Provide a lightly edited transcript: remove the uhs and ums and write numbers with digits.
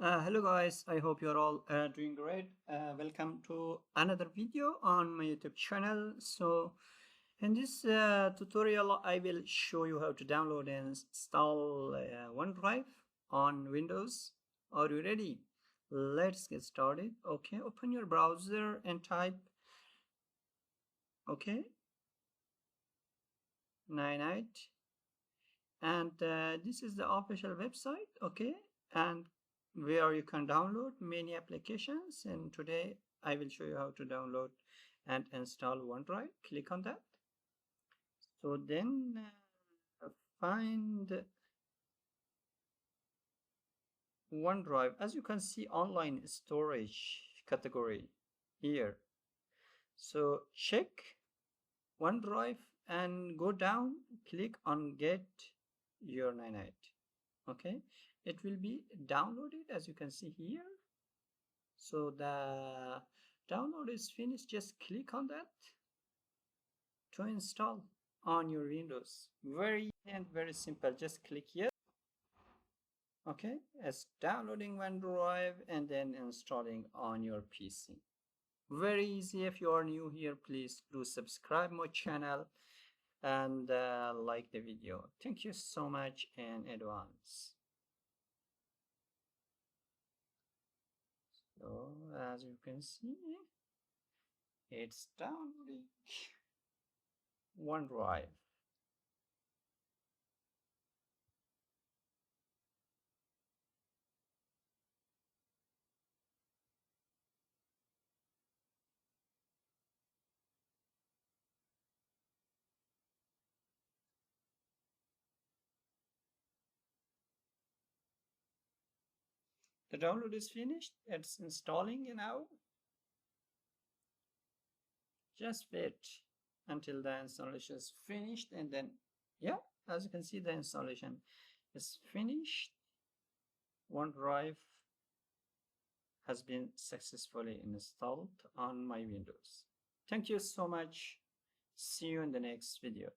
Hello guys, I hope you're all doing great. Welcome to another video on my YouTube channel. So in this tutorial, I will show you how to download and install OneDrive on Windows. Are you ready? Let's get started. Okay, open your browser and type, okay, 98. And this is the official website, okay, and where you can download many applications. And today I will show you how to download and install OneDrive. Click on that. So then find OneDrive. As you can see, online storage category here. So check OneDrive and go down, click on get your 98. Okay, it will be downloaded as you can see here. So the download is finished. Just click on that to install on your Windows. Very and very simple. Just click here. Okay, it's downloading OneDrive and then installing on your PC. Very easy. If you are new here, please do subscribe my channel and like the video. Thank you so much in advance. So as you can see, it's downloading OneDrive. The download is finished. It's installing now. Just wait until the installation is finished, and then yeah, as you can see, the installation is finished. OneDrive has been successfully installed on my Windows. Thank you so much. See you in the next video.